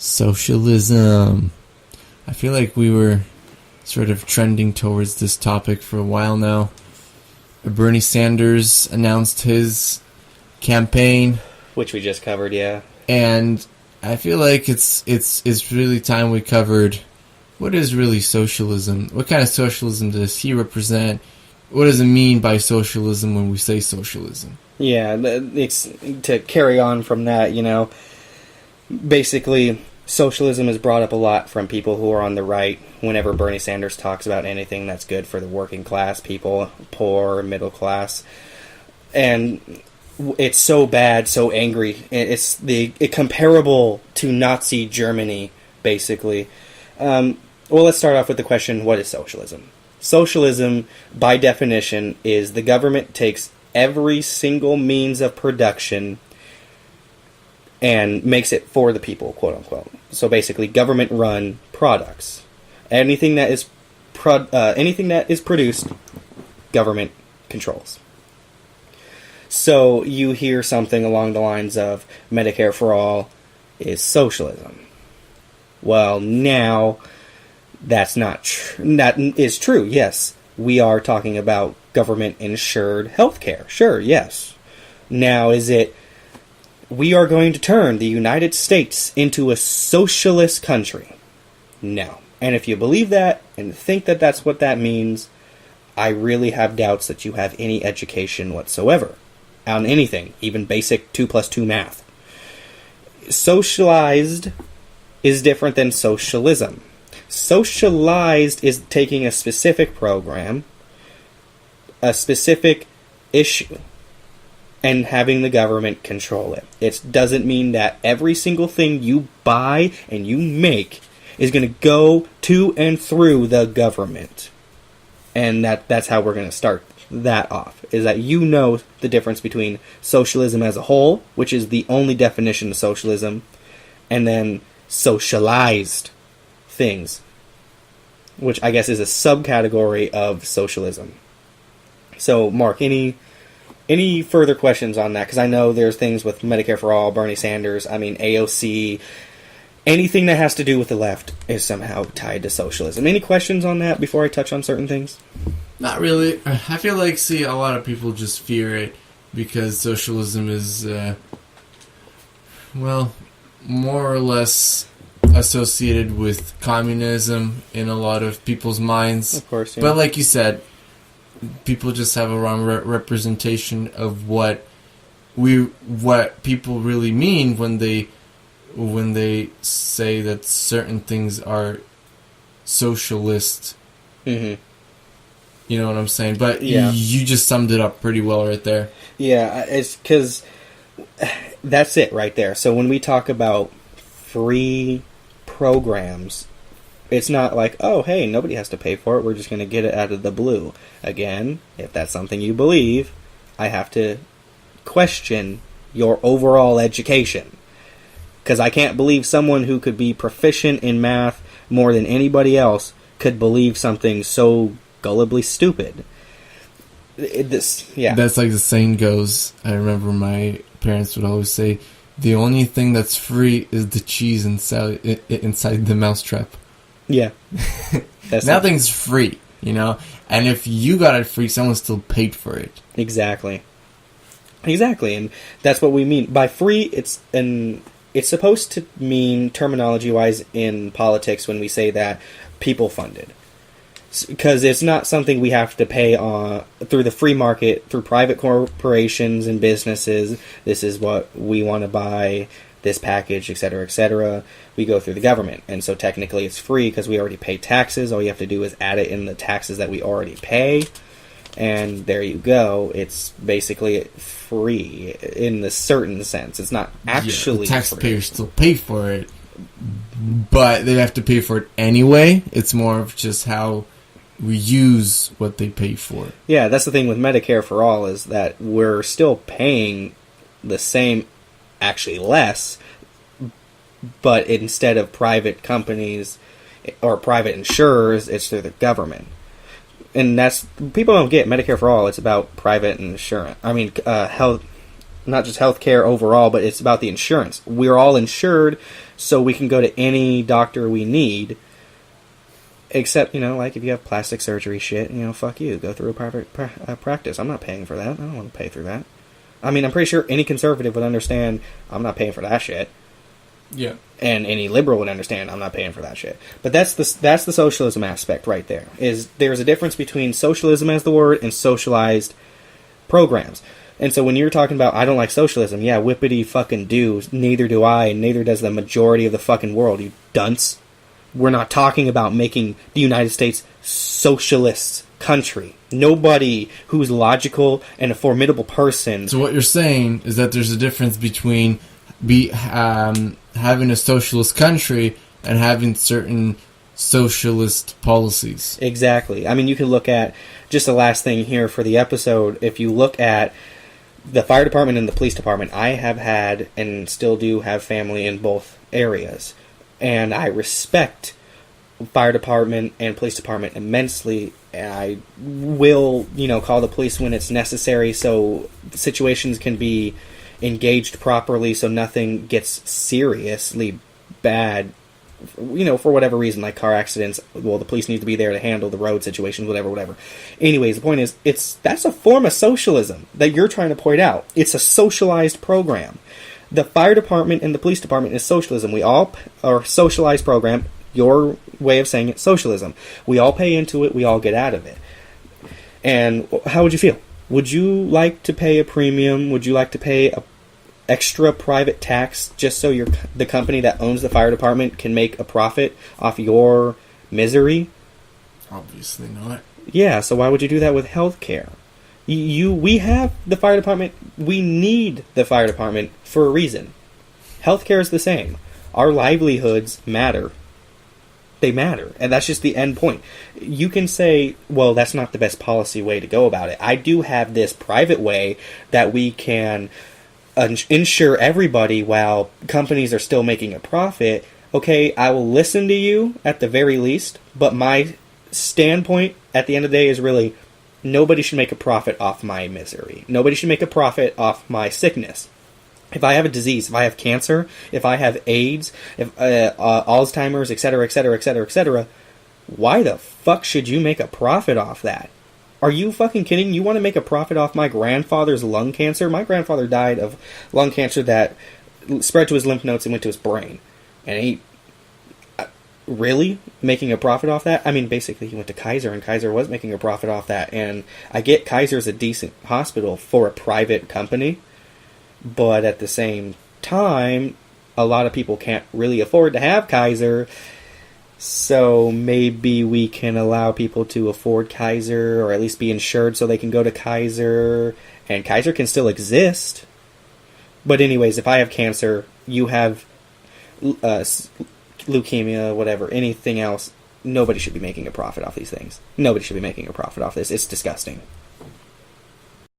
Socialism. I feel like we were sort of trending towards this topic for a while now. Bernie Sanders announced his campaign, which we just covered, yeah. And I feel like it's really time we covered what is really socialism. What kind of socialism does he represent? What does it mean by socialism when we say socialism? Yeah, it's to carry on from that, basically socialism is brought up a lot from people who are on the right whenever Bernie Sanders talks about anything that's good for the working class people, poor, middle class. And it's so bad, so angry. It's comparable to Nazi Germany, basically. Well, let's start off with the question, what is socialism? Socialism, by definition, is the government takes every single means of production and makes it for the people, quote unquote. So basically, government-run products. Anything that is produced, government controls. So you hear something along the lines of Medicare for all is socialism. Well, now that's not true. That is true. Yes, we are talking about government-insured healthcare. Sure, yes. Now, is it we are going to turn the United States into a socialist country? No. And if you believe that and think that that's what that means, I really have doubts that you have any education whatsoever on anything, even basic 2 plus 2 math. Socialized is different than socialism. Socialized is taking a specific program, a specific issue, and having the government control it. It doesn't mean that every single thing you buy and you make is going to go to and through the government. And that's how we're going to start that off, is that you know the difference between socialism as a whole, which is the only definition of socialism, and then socialized things, which I guess is a subcategory of socialism. So, Mark, any further questions on that? Because I know there's things with Medicare for All, Bernie Sanders, AOC, anything that has to do with the left is somehow tied to socialism. Any questions on that before I touch on certain things? Not really. I feel like, a lot of people just fear it because socialism is, more or less associated with communism in a lot of people's minds. Of course, yeah. But like you said, people just have a wrong representation of what people really mean when they say that certain things are socialist. Mm-hmm. You know what I'm saying? But yeah. You just summed it up pretty well right there. Yeah, it's because that's it right there. So when we talk about free programs, it's not like, oh, hey, nobody has to pay for it. We're just going to get it out of the blue. Again, if that's something you believe, I have to question your overall education. Because I can't believe someone who could be proficient in math more than anybody else could believe something so gullibly stupid. That's like the saying goes. I remember my parents would always say, the only thing that's free is the cheese inside the mousetrap. Yeah. Nothing's free, And if you got it free, someone still paid for it. Exactly. And that's what we mean. By free, it's supposed to mean, terminology-wise, in politics when we say that people funded. Because it's not something we have to pay through the free market, through private corporations and businesses. This is what we want to buy, this package, etc., etc. We go through the government. And so technically it's free because we already pay taxes. All you have to do is add it in the taxes that we already pay. And there you go. It's basically free in the certain sense. It's not actually the taxpayers still pay for it, but they have to pay for it anyway. It's more of just how we use what they pay for. Yeah, that's the thing with Medicare for All, is that we're still paying the same, actually less, but instead of private companies or private insurers, it's through the government. And that's, people don't get Medicare for All. It's about private insurance. Health. not just healthcare overall, but it's about the insurance. We're all insured, so we can go to any doctor we need. Except, like if you have plastic surgery shit, fuck you. Go through a private practice. I'm not paying for that. I don't want to pay through that. I mean, I'm pretty sure any conservative would understand I'm not paying for that shit. Yeah. And any liberal would understand I'm not paying for that shit. But that's the socialism aspect right there. Is there's a difference between socialism as the word and socialized programs. And so when you're talking about I don't like socialism, yeah, whippity fucking do. Neither do I, and neither does the majority of the fucking world, you dunce. We're not talking about making the United States socialist country. Nobody who's logical and a formidable person. So what you're saying is that there's a difference between having a socialist country and having certain socialist policies. Exactly. I mean, you can look at, just the last thing here for the episode, if you look at the fire department and the police department, I have had and still do have family in both areas. And I respect fire department and police department immensely. And I will, call the police when it's necessary so situations can be engaged properly so nothing gets seriously bad, for whatever reason, like car accidents. Well, the police need to be there to handle the road situations, whatever. Anyways, the point is, that's a form of socialism that you're trying to point out. It's a socialized program. The fire department and the police department is socialism. We all are socialized program. Your way of saying it, socialism. We all pay into it. We all get out of it. And how would you feel? Would you like to pay a premium? Would you like to pay a extra private tax just so the company that owns the fire department can make a profit off your misery? Obviously not. Yeah, so why would you do that with healthcare? We have the fire department. We need the fire department for a reason. Healthcare is the same. Our livelihoods matter. They matter. And that's just the end point. You can say, well, that's not the best policy way to go about it. I do have this private way that we can insure everybody while companies are still making a profit. Okay, I will listen to you at the very least, but my standpoint at the end of the day is really, nobody should make a profit off my misery. Nobody should make a profit off my sickness. If I have a disease, if I have cancer, if I have AIDS, if Alzheimer's, etc., why the fuck should you make a profit off that? Are you fucking kidding? You want to make a profit off my grandfather's lung cancer? My grandfather died of lung cancer that spread to his lymph nodes and went to his brain. And he... really? Making a profit off that? I mean, basically he went to Kaiser, and Kaiser was making a profit off that. And I get Kaiser's a decent hospital for a private company, but at the same time, a lot of people can't really afford to have Kaiser, so maybe we can allow people to afford Kaiser, or at least be insured so they can go to Kaiser, and Kaiser can still exist. But anyways, if I have cancer, you have leukemia, whatever, anything else, nobody should be making a profit off these things. Nobody should be making a profit off this. It's disgusting.